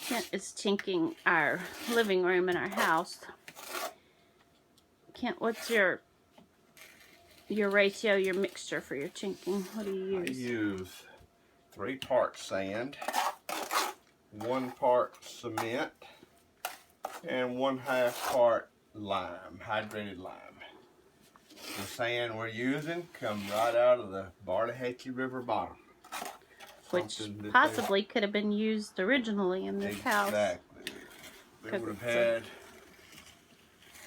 Kent is chinking our living room in our house. Kent, what's your ratio, your mixture for your chinking? What do you use? I use 3 parts sand, 1 part cement, and 1/2 part lime, hydrated lime. The sand we're using comes right out of the Bartahatchee River bottom. Which possibly could have been used originally in this house. Exactly. They would have had...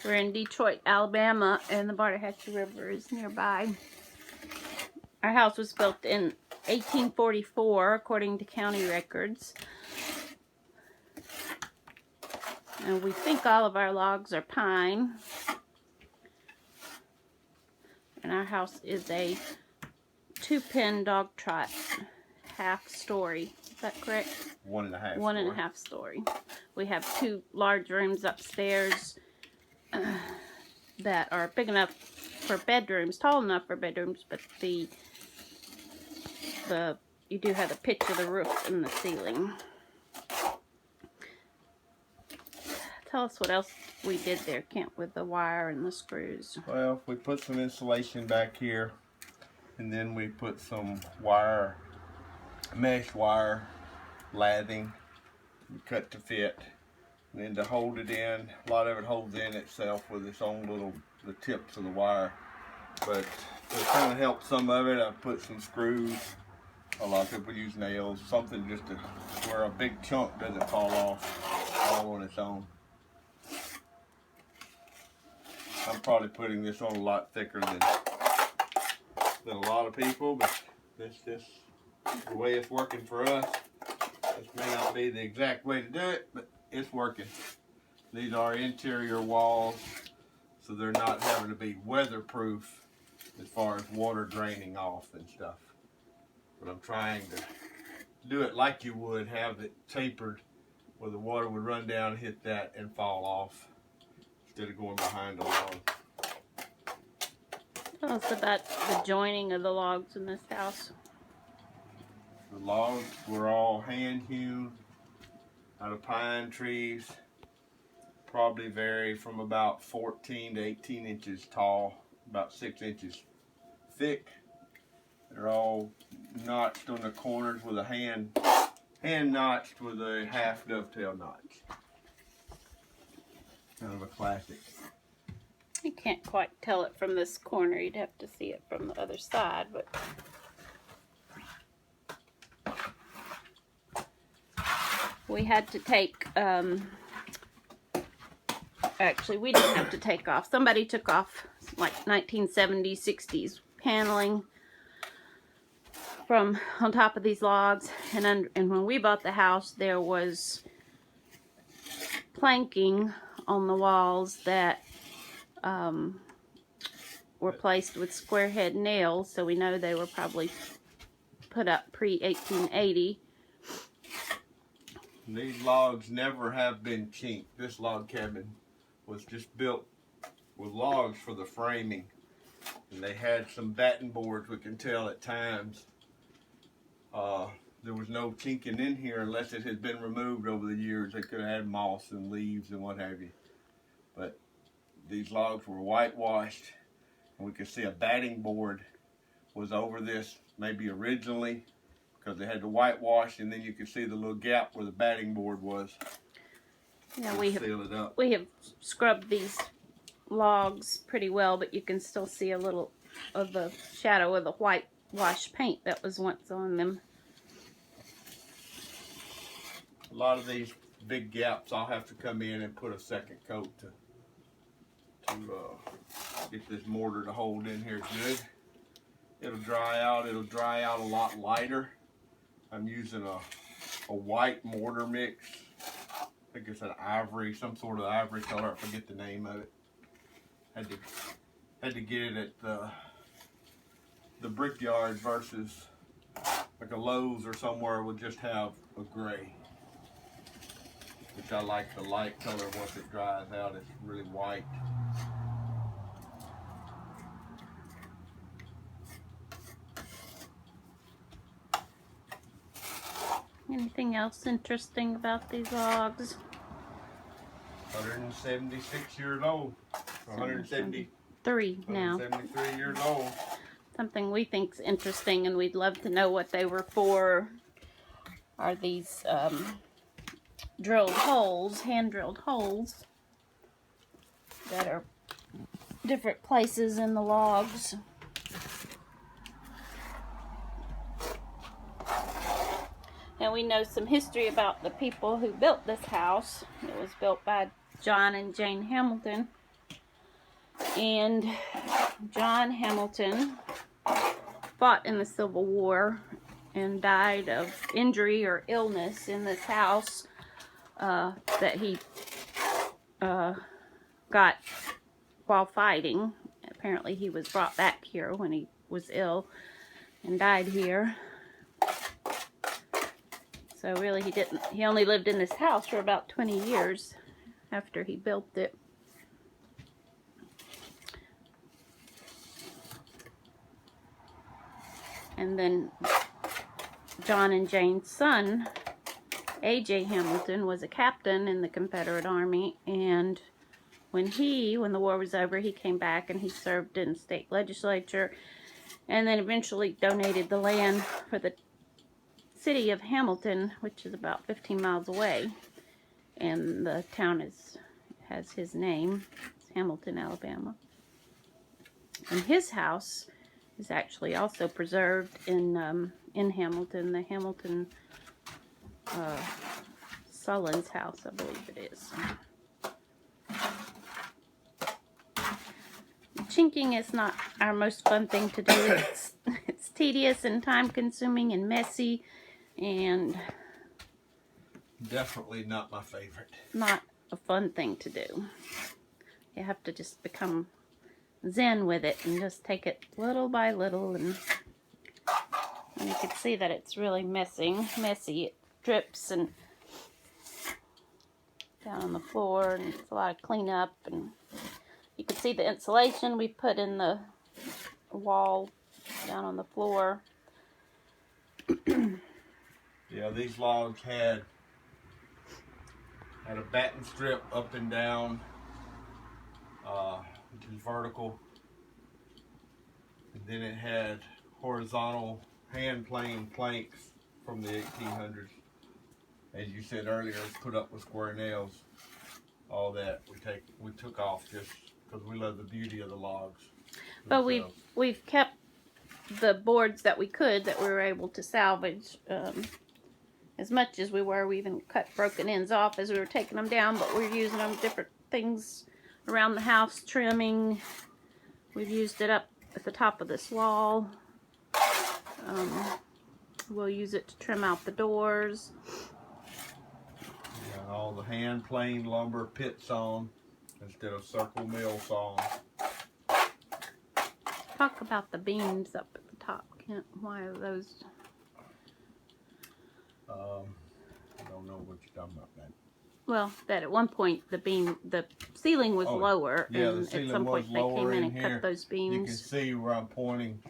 We're in Detroit, Alabama, and the Bartahatchee River is nearby. Our house was built in 1844, according to county records. And we think all of our logs are pine. And our house is a 2-pen dog trot, half story. Is that correct? 1.5 1.5 story. We have 2 large rooms upstairs that are big enough for bedrooms, tall enough for bedrooms, but you do have the pitch of the roof and the ceiling. Tell us what else we did there, Kent, with the wire and the screws. Well, we put some insulation back here, and then we put some wire, mesh wire, lathing, cut to fit. And then to hold it in, a lot of it holds in itself with its own little, the tips of the wire. But to kind of help some of it, I put some screws. A lot of people use nails, something just to where a big chunk doesn't fall off all on its own. I'm probably putting this on a lot thicker than a lot of people, but that's just the way it's working for us. This may not be the exact way to do it, but it's working. These are interior walls, so they're not having to be weatherproof as far as water draining off and stuff. But I'm trying to do it like you would, have it tapered where the water would run down, hit that, and fall off instead of going behind a log. Tell us about the joining of the logs in this house. The logs were all hand hewn out of pine trees, probably vary from about 14 to 18 inches tall, about 6 inches thick. They're all notched on the corners with a hand notched with a half dovetail notch. Kind of a classic. You can't quite tell it from this corner. You'd have to see it from the other side, but we had to take, actually we didn't have to take off. Somebody took off like 1970s, 60s paneling from on top of these logs. And when we bought the house, there was planking on the walls that were placed with square head nails, so we know they were probably put up pre-1880. These logs never have been chinked. This log cabin was just built with logs for the framing. And they had some batting boards, we can tell at times. There was no chinking in here unless it had been removed over the years. They could have had moss and leaves and what have you. But these logs were whitewashed, and we could see a batting board was over this maybe originally, because they had the whitewash, and then you could see the little gap where the batting board was. Yeah, we have scrubbed these logs pretty well, but you can still see a little of the shadow of the whitewash paint that was once on them. A lot of these big gaps, I'll have to come in and put a second coat to get this mortar to hold in here good. It'll dry out. It'll dry out a lot lighter. I'm using a white mortar mix. I think it's an ivory, some sort of ivory color. I forget the name of it. Had to get it at the brickyard versus like a Lowe's or somewhere would just have a gray, which I like the light color. Once it dries out, it's really white. Anything Anything else interesting about these logs? 176 years old. 173 now. 173 years old. Something we think's interesting, and we'd love to know what they were for, are these drilled holes, hand-drilled holes, that are different places in the logs. And we know some history about the people who built this house. It was built by John and Jane Hamilton. And John Hamilton fought in the Civil War and died of injury or illness in this house that he got while fighting. Apparently he was brought back here when he was ill and died here. So really he only lived in this house for about 20 years after he built it. And then John and Jane's son, A.J. Hamilton, was a captain in the Confederate Army, and when the war was over, he came back and he served in the state legislature, and then eventually donated the land for the city of Hamilton, which is about 15 miles away, and the town has his name. It's Hamilton, Alabama. And his house is actually also preserved in Hamilton, the Hamilton Sullen's house, I believe it is. Chinking is not our most fun thing to do. It's tedious and time-consuming and messy, and definitely not my favorite. Not a fun thing to do. You have to just become zen with it and just take it little by little, and you can see that it's really messy. It drips and down on the floor, and it's a lot of cleanup, and you can see the insulation we put in the wall down on the floor. Yeah, these logs had a batten strip up and down, which is vertical, and then it had horizontal hand plane planks from the 1800s. As you said earlier, put up with square nails. All that we took off just because we love the beauty of the logs. But we've kept the boards that we were able to salvage as much as we were. We even cut broken ends off as we were taking them down, but we're using them different things around the house, trimming. We've used it up at the top of this wall. We'll use it to trim out the doors. Yeah, all the hand plane lumber pit sawn instead of circle mill sawn. Talk about the beams up at the top, Kent. Why are those? I don't know what you're talking about, man. Well, that at one point the ceiling was lower, yeah, and the ceiling at some point was they lower came in in and here. cut those beams. You can see where I'm pointing.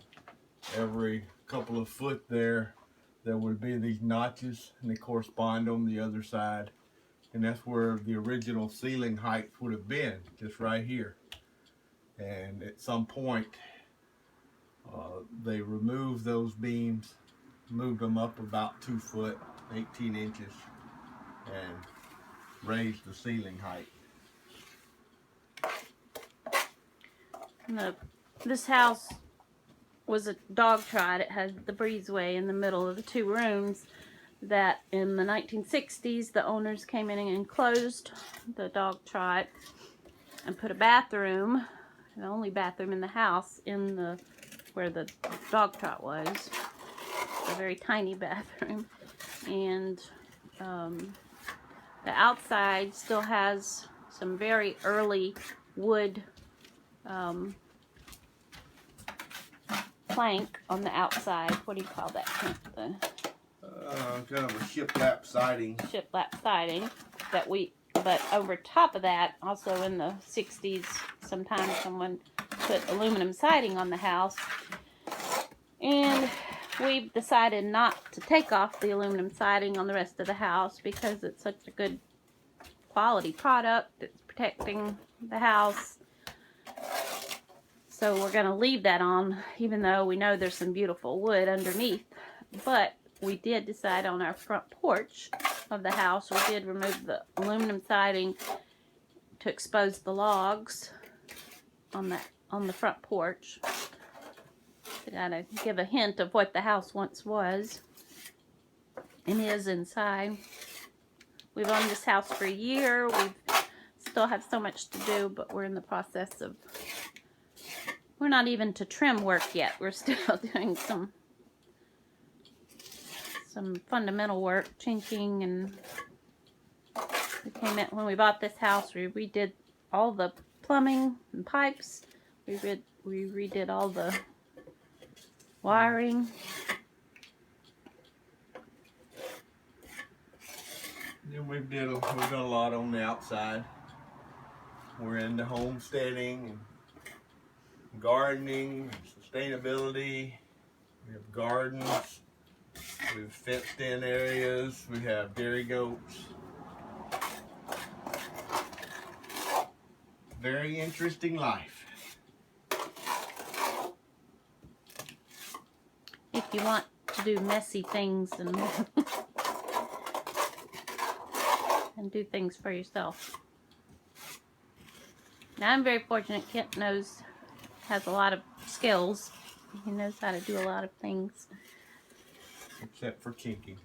Every couple of foot there would be these notches, and they correspond on the other side. And that's where the original ceiling height would have been, just right here. And at some point, they removed those beams, moved them up about 2 foot, 18 inches, and raised the ceiling height. This house was a dog trot. It had the breezeway in the middle of the 2 rooms that in the 1960s the owners came in and enclosed the dog trot and put a bathroom, the only bathroom in the house, in where the dog trot was. A very tiny bathroom. And the outside still has some very early wood plank on the outside. What do you call that? Kind of a shiplap siding. Shiplap siding but over top of that, also in the 60s, sometimes someone put aluminum siding on the house. And we've decided not to take off the aluminum siding on the rest of the house because it's such a good quality product. It's protecting the house. So we're going to leave that on, even though we know there's some beautiful wood underneath. But we did decide on our front porch of the house, we did remove the aluminum siding to expose the logs on the front porch. So gotta give a hint of what the house once was and is inside. We've owned this house for a year. We still have so much to do, but we're in the process of, we're not even to trim work yet. We're still doing some fundamental work, chinking, and we came in, when we bought this house, we redid all the plumbing and pipes. We redid all the wiring. Then we've done a lot on the outside. We're into homesteading and gardening and sustainability. We have gardens. We have fenced in areas. We have dairy goats. Very interesting life. If you want to do messy things and and do things for yourself. Now I'm very fortunate. Kent has a lot of skills. He knows how to do a lot of things. Except for chinking.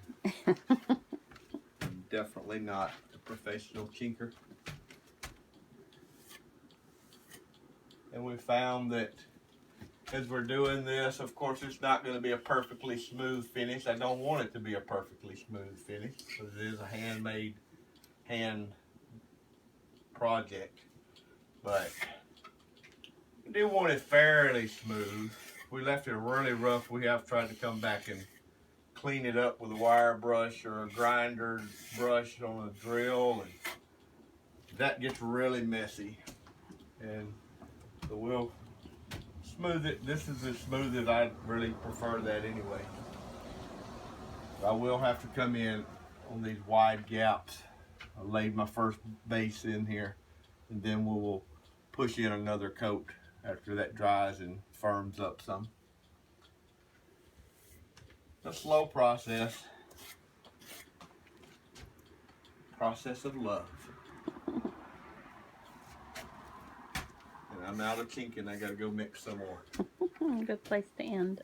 I'm definitely not a professional chinker. And we found that as we're doing this, of course, it's not going to be a perfectly smooth finish. I don't want it to be a perfectly smooth finish because it is a hand project. But we do want it fairly smooth. If we left it really rough, we have tried to come back and clean it up with a wire brush or a grinder brush on a drill, and that gets really messy. And so we'll smooth it. This is as smooth as I really prefer that anyway. I will have to come in on these wide gaps. I laid my first base in here, and then we will push in another coat after that dries and firms up some. A slow process of love. And I'm out of chinking. I gotta go mix some more. Good place to end.